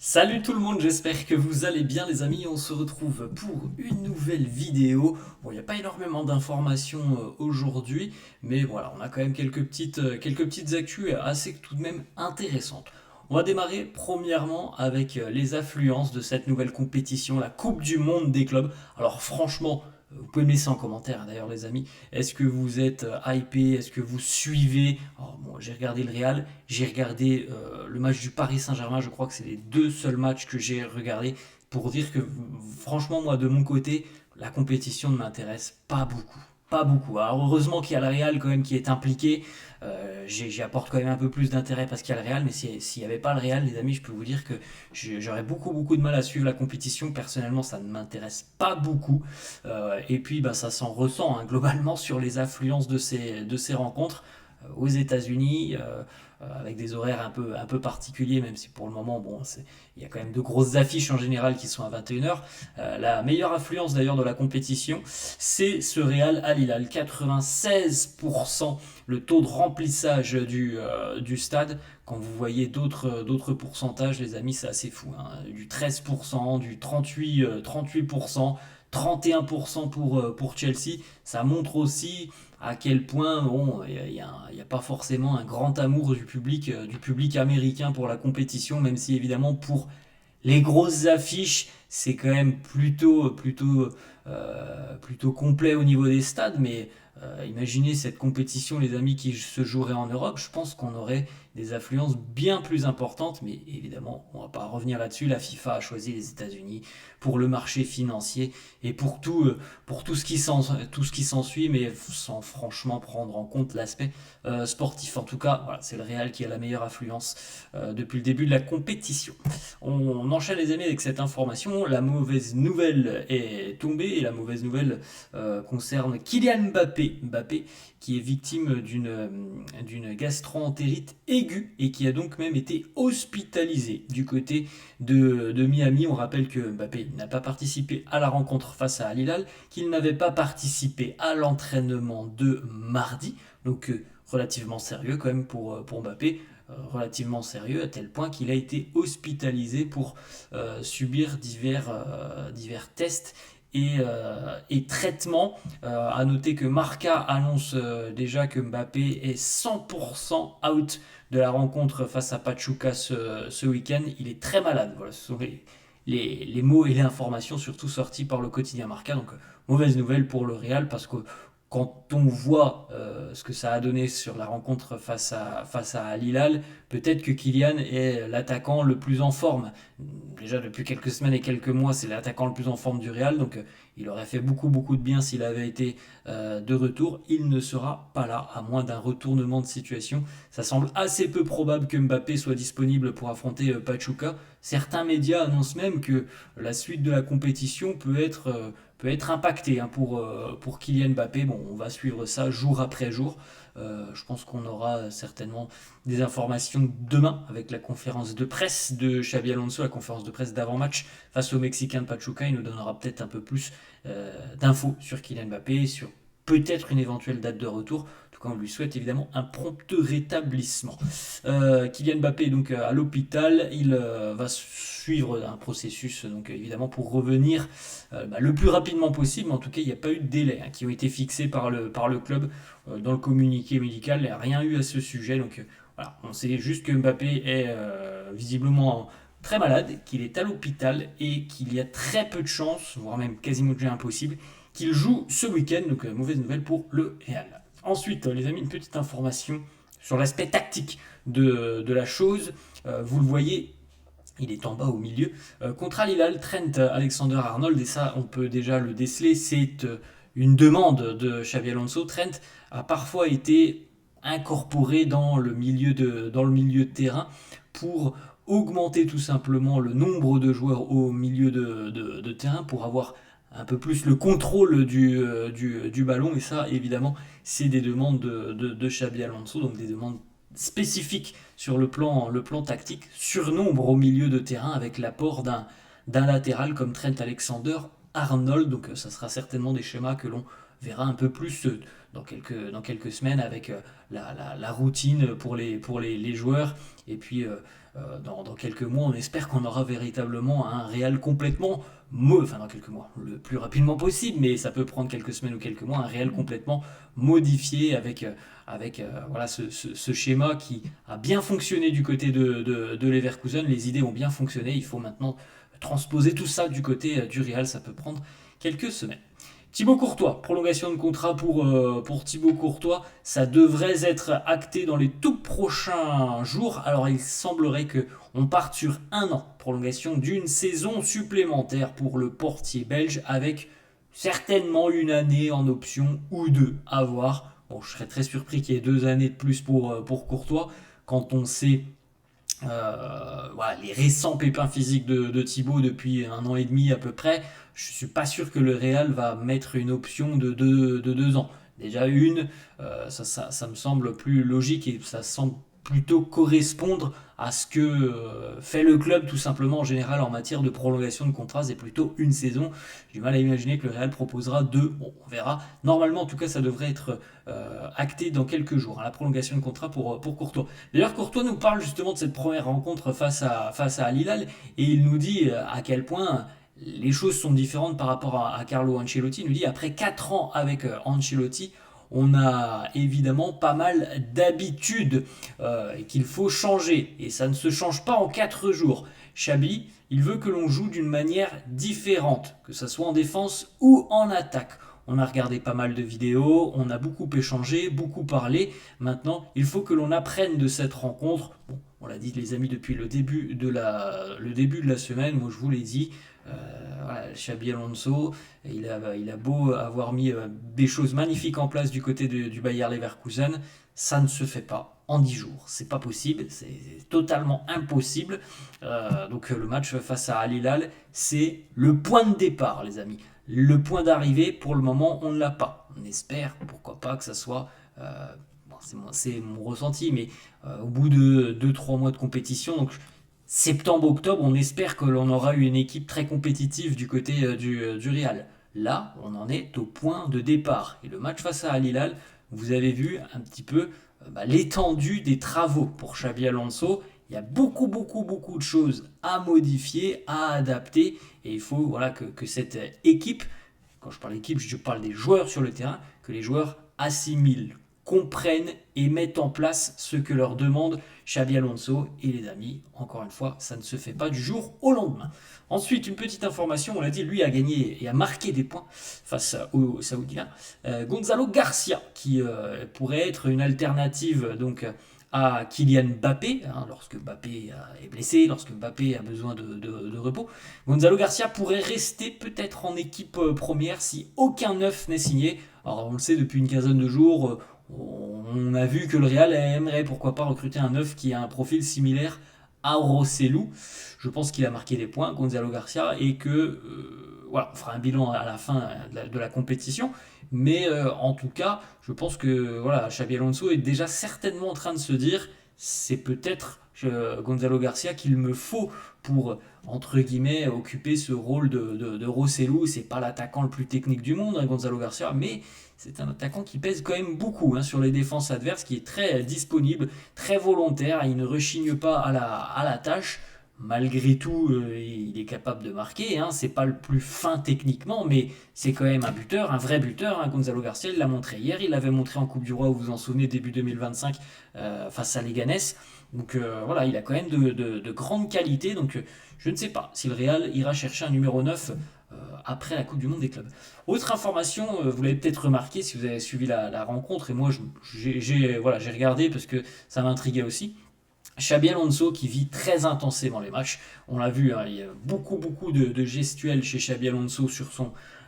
Salut tout le monde, j'espère que vous allez bien les amis, on se retrouve pour une nouvelle vidéo. Bon, il n'y a pas énormément d'informations aujourd'hui, mais voilà, on a quand même quelques petites actus assez tout de même intéressantes. On va démarrer premièrement avec les affluences de cette nouvelle compétition, la Coupe du Monde des clubs. Alors franchement, vous pouvez me laisser en commentaire d'ailleurs les amis, est-ce que vous êtes hypé, est-ce que vous suivez? Alors, bon, j'ai regardé le Real, j'ai regardé le match du Paris Saint-Germain, je crois que c'est les deux seuls matchs que j'ai regardés pour dire que franchement moi de mon côté, la compétition ne m'intéresse pas beaucoup. Pas beaucoup. Alors heureusement qu'il y a le Real quand même qui est impliqué. J'y apporte quand même un peu plus d'intérêt parce qu'il y a le Real, mais s'il n'y avait pas le Real, les amis, je peux vous dire que j'aurais beaucoup de mal à suivre la compétition. Personnellement, ça ne m'intéresse pas beaucoup. Et puis, bah, ça s'en ressent hein, globalement sur les affluences de ces rencontres aux États-Unis, avec des horaires un peu particuliers, même si pour le moment, bon, il y a quand même de grosses affiches en général qui sont à 21h. La meilleure affluence d'ailleurs de la compétition, c'est ce Real Al Hilal, 96%, le taux de remplissage du stade. Quand vous voyez d'autres pourcentages, les amis, c'est assez fou, hein. Du 13%, du 38%, 31% pour Chelsea. Ça montre aussi à quel point bon, il y a pas forcément un grand amour du public américain pour la compétition, même si évidemment pour les grosses affiches, c'est quand même plutôt complet au niveau des stades, mais imaginez cette compétition, les amis, qui se jouerait en Europe, je pense qu'on aurait des affluences bien plus importantes, mais évidemment, on ne va pas revenir là-dessus. La FIFA a choisi les États-Unis pour le marché financier et pour tout ce qui s'ensuit, mais sans franchement prendre en compte l'aspect sportif. En tout cas, voilà, c'est le Real qui a la meilleure affluence depuis le début de la compétition. On enchaîne les amis avec cette information. La mauvaise nouvelle est tombée et la mauvaise nouvelle concerne Kylian Mbappé. Mbappé qui est victime d'une gastro-entérite aiguë et qui a donc même été hospitalisé du côté de Miami. On rappelle que Mbappé n'a pas participé à la rencontre face à Al Hilal, qu'il n'avait pas participé à l'entraînement de mardi. Donc relativement sérieux quand même pour Mbappé, relativement sérieux à tel point qu'il a été hospitalisé pour subir divers tests et traitements. À noter que Marca annonce déjà que Mbappé est 100% out de la rencontre face à Pachuca ce week-end. Il est très malade. Voilà, ce sont les mots et les informations surtout sortis par le quotidien Marca. Donc mauvaise nouvelle pour le Real parce que quand on voit ce que ça a donné sur la rencontre face à Al Hilal, peut-être que Kylian est l'attaquant le plus en forme. Déjà depuis quelques semaines et quelques mois, c'est l'attaquant le plus en forme du Real, donc il aurait fait beaucoup de bien s'il avait été de retour. Il ne sera pas là, à moins d'un retournement de situation. Ça semble assez peu probable que Mbappé soit disponible pour affronter Pachuca. Certains médias annoncent même que la suite de la compétition peut être impacté hein, pour Kylian Mbappé. Bon, on va suivre ça jour après jour. Je pense qu'on aura certainement des informations demain avec la conférence de presse de Xabi Alonso, la conférence de presse d'avant-match face aux Mexicains de Pachuca. Il nous donnera peut-être un peu plus d'infos sur Kylian Mbappé, sur peut-être une éventuelle date de retour. En tout cas, on lui souhaite évidemment un prompt rétablissement. Kylian Mbappé est donc à l'hôpital. Il va suivre un processus donc évidemment pour revenir le plus rapidement possible. Mais en tout cas, il n'y a pas eu de délai hein, qui ont été fixés par le club dans le communiqué médical. Il n'y a rien eu à ce sujet. Donc voilà, on sait juste que Mbappé est visiblement très malade, qu'il est à l'hôpital et qu'il y a très peu de chances, voire même quasiment déjà impossible, qu'il joue ce week-end. Donc mauvaise nouvelle pour le Real. Ensuite, les amis, une petite information sur l'aspect tactique de la chose. Vous le voyez, il est en bas au milieu. Contre Al Hilal, Trent Alexander-Arnold, et ça on peut déjà le déceler, c'est une demande de Xabi Alonso. Trent a parfois été incorporé dans le milieu de terrain pour augmenter tout simplement le nombre de joueurs au milieu de terrain pour avoir un peu plus le contrôle du ballon. Et ça, évidemment, c'est des demandes de Xabi Alonso, donc des demandes spécifiques sur le plan tactique, surnombre au milieu de terrain avec l'apport d'un latéral comme Trent Alexander-Arnold. Donc ça sera certainement des schémas que l'on verra un peu plus dans quelques semaines avec la routine pour les joueurs. Et puis dans quelques mois, on espère qu'on aura véritablement un Real complètement, enfin dans quelques mois, le plus rapidement possible, mais ça peut prendre quelques semaines ou quelques mois, un Real complètement modifié avec voilà, ce schéma qui a bien fonctionné du côté de Leverkusen. Les idées ont bien fonctionné, il faut maintenant transposer tout ça du côté du Real, ça peut prendre quelques semaines. Thibaut Courtois, prolongation de contrat pour Thibaut Courtois, ça devrait être acté dans les tout prochains jours. Alors il semblerait qu'on parte sur un an, prolongation d'une saison supplémentaire pour le portier belge avec certainement une année en option ou deux à voir. Bon, je serais très surpris qu'il y ait 2 années de plus pour Courtois quand on sait voilà, les récents pépins physiques de Thibaut depuis 1 an et demi à peu près. Je suis pas sûr que le Real va mettre une option de 2 ans. Déjà une, ça me semble plus logique et ça semble plutôt correspondre à ce que fait le club tout simplement en général en matière de prolongation de contrat. C'est plutôt une saison. J'ai du mal à imaginer que le Real proposera deux. Bon, on verra. Normalement, en tout cas, ça devrait être acté dans quelques jours, hein, la prolongation de contrat pour Courtois. D'ailleurs, Courtois nous parle justement de cette première rencontre face à Al Hilal et il nous dit à quel point les choses sont différentes par rapport à Carlo Ancelotti. Il nous dit après 4 ans avec Ancelotti, on a évidemment pas mal d'habitudes qu'il faut changer. Et ça ne se change pas en 4 jours. Xabi, il veut que l'on joue d'une manière différente, que ce soit en défense ou en attaque. On a regardé pas mal de vidéos, on a beaucoup échangé, beaucoup parlé. Maintenant, il faut que l'on apprenne de cette rencontre. Bon, on l'a dit les amis depuis le début de la semaine, moi je vous l'ai dit. Voilà, Xabi Alonso, il a beau avoir mis des choses magnifiques en place du côté du Bayer Leverkusen, ça ne se fait pas en 10 jours. C'est pas possible, c'est totalement impossible. Donc le match face à Al Hilal, c'est le point de départ, les amis. Le point d'arrivée, pour le moment, on ne l'a pas. On espère, pourquoi pas, que ça soit... bon, c'est mon ressenti, mais au bout de 2-3 mois de compétition, donc septembre-octobre, on espère que l'on aura eu une équipe très compétitive du côté du Real. Là, on en est au point de départ. Et le match face à Al Hilal, vous avez vu un petit peu l'étendue des travaux pour Xabi Alonso. Il y a beaucoup, beaucoup, beaucoup de choses à modifier, à adapter. Et il faut voilà, que cette équipe, quand je parle d'équipe, je parle des joueurs sur le terrain, que les joueurs assimilent, comprennent et mettent en place ce que leur demande Xabi Alonso. Et les amis, encore une fois, ça ne se fait pas du jour au lendemain. Ensuite, une petite information, on l'a dit, lui a gagné et a marqué des points face aux Saoudiens. Gonzalo Garcia, qui pourrait être une alternative donc à Kylian Mbappé, hein, lorsque Mbappé est blessé, lorsque Mbappé a besoin de repos. Gonzalo Garcia pourrait rester peut-être en équipe première si aucun neuf n'est signé. Alors on le sait depuis une quinzaine de jours, on a vu que le Real aimerait pourquoi pas recruter un neuf qui a un profil similaire à Rossellou. Je pense qu'il a marqué des points, Gonzalo Garcia, et que voilà, on fera un bilan à la fin de la compétition. Mais en tout cas, je pense que voilà, Xabi Alonso est déjà certainement en train de se dire c'est peut-être Gonzalo Garcia qu'il me faut pour, entre guillemets, occuper ce rôle de Rossellou. C'est pas l'attaquant le plus technique du monde, hein, Gonzalo Garcia, mais c'est un attaquant qui pèse quand même beaucoup hein, sur les défenses adverses, qui est très disponible, très volontaire, il ne rechigne pas à la tâche. Malgré tout, il est capable de marquer. Hein. C'est pas le plus fin techniquement, mais c'est quand même un buteur, un vrai buteur. Hein. Gonzalo Garcia, il l'a montré hier. Il l'avait montré en Coupe du Roi, vous vous en souvenez, début 2025, face à Leganés. Donc voilà, il a quand même de grandes qualités. Donc je ne sais pas si le Real ira chercher un numéro 9 après la Coupe du Monde des clubs. Autre information, vous l'avez peut-être remarqué si vous avez suivi la rencontre, et moi j'ai regardé parce que ça m'intriguait aussi. Xabi Alonso qui vit très intensément les matchs. On l'a vu, hein, il y a beaucoup de gestuels chez Xabi Alonso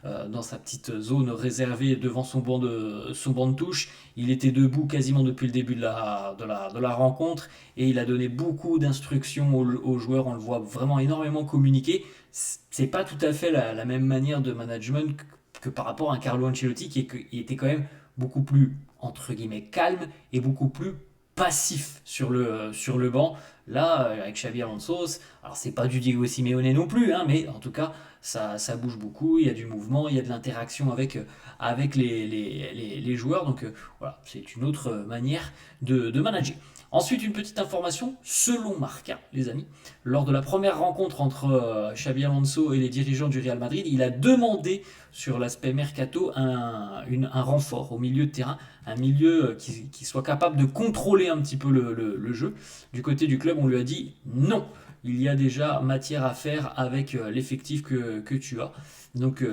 dans sa petite zone réservée devant son banc de touche. Il était debout quasiment depuis le début de la rencontre et il a donné beaucoup d'instructions aux joueurs. On le voit vraiment énormément communiquer. C'est pas tout à fait la même manière de management que par rapport à un Carlo Ancelotti qui était quand même beaucoup plus, entre guillemets, calme et beaucoup plus passif sur le banc. Là, avec Xabi Alonso, alors c'est pas du Diego Simeone non plus, hein, mais en tout cas, ça bouge beaucoup, il y a du mouvement, il y a de l'interaction avec les joueurs. Donc voilà, c'est une autre manière de manager. Ensuite, une petite information, selon Marca, les amis, lors de la première rencontre entre Xabi Alonso et les dirigeants du Real Madrid, il a demandé sur l'aspect mercato un renfort au milieu de terrain, un milieu qui soit capable de contrôler un petit peu le jeu. Du côté du club, on lui a dit non, il y a déjà matière à faire avec l'effectif que tu as. Donc,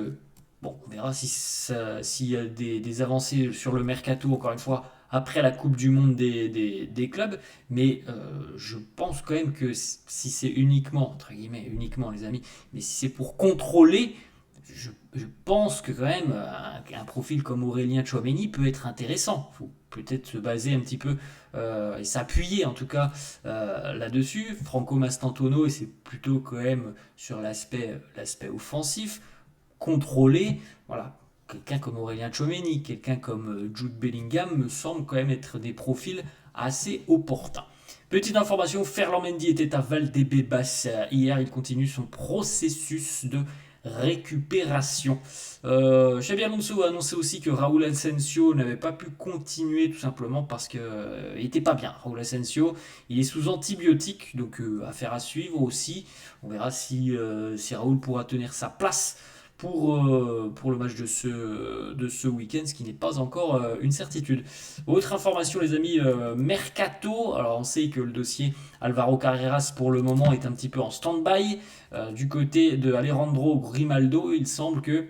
bon, on verra s'il y a des avancées sur le mercato, encore une fois, après la Coupe du Monde des clubs. Mais je pense quand même que si c'est uniquement, entre guillemets, uniquement les amis, mais si c'est pour contrôler, je pense que quand même un profil comme Aurélien Tchouaméni peut être intéressant. Il faut peut-être se baser un petit peu et s'appuyer en tout cas là-dessus. Franco Mastantuono, et c'est plutôt quand même sur l'aspect offensif, contrôlé. Voilà, quelqu'un comme Aurélien Tchouaméni, quelqu'un comme Jude Bellingham me semble quand même être des profils assez opportuns. Petite information, Ferland Mendy était à Valdebebas hier, il continue son processus de récupération. Xabi Alonso a annoncé aussi que Raúl Asensio n'avait pas pu continuer tout simplement parce qu'il n'était pas bien. Raúl Asensio, il est sous antibiotiques, donc affaire à suivre aussi. On verra si Raúl pourra tenir sa place pour le match de ce week-end, ce qui n'est pas encore une certitude. Autre information les amis, Mercato, alors on sait que le dossier Alvaro Carreras pour le moment est un petit peu en stand-by. Du côté de Alejandro Grimaldo, il semble que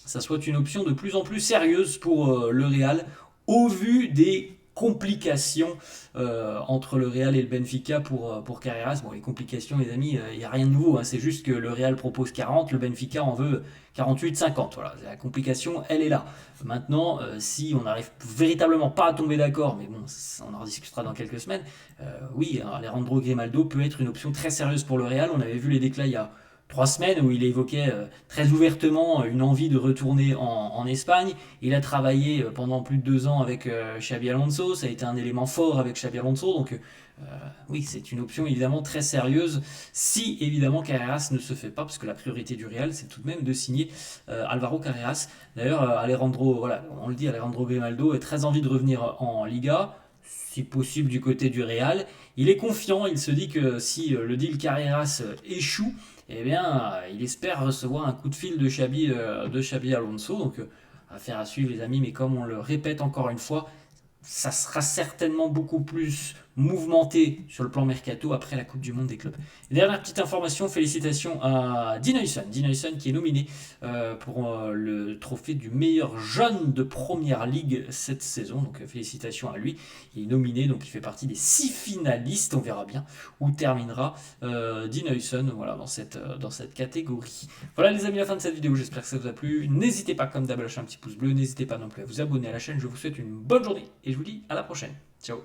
ça soit une option de plus en plus sérieuse pour le Real, au vu des complications entre le Real et le Benfica pour Carreras. Bon, les complications, les amis, il n'y a rien de nouveau, hein, c'est juste que le Real propose 40, le Benfica en veut 48-50. Voilà, la complication, elle est là. Maintenant, si on n'arrive véritablement pas à tomber d'accord, mais bon, on en discutera dans quelques semaines, oui, Alejandro Grimaldo peut être une option très sérieuse pour le Real. On avait vu les déclats il y a 3 semaines où il évoquait très ouvertement une envie de retourner en Espagne. Il a travaillé pendant plus de 2 ans avec Xabi Alonso, ça a été un élément fort avec Xabi Alonso, donc oui, c'est une option évidemment très sérieuse si évidemment Carreras ne se fait pas, parce que la priorité du Real c'est tout de même de signer Alvaro Carreras. D'ailleurs, Alejandro, voilà, on le dit, Alejandro Grimaldo a très envie de revenir en Liga, si possible du côté du Real. Il est confiant, il se dit que si le deal Carreras échoue, eh bien, il espère recevoir un coup de fil de Xabi Alonso. Donc, affaire à suivre, les amis. Mais comme on le répète encore une fois, ça sera certainement beaucoup plus mouvementé sur le plan mercato après la Coupe du Monde des clubs. Et dernière petite information, félicitations à Dean Huijsen. Dean Huijsen qui est nominé pour le trophée du meilleur jeune de Première Ligue cette saison. Donc félicitations à lui. Il est nominé, donc il fait partie des 6 finalistes. On verra bien où terminera Dean Huijsen, voilà, dans cette catégorie. Voilà les amis, la fin de cette vidéo. J'espère que ça vous a plu. N'hésitez pas comme d'hab à lâcher un petit pouce bleu. N'hésitez pas non plus à vous abonner à la chaîne. Je vous souhaite une bonne journée et je vous dis à la prochaine. Ciao.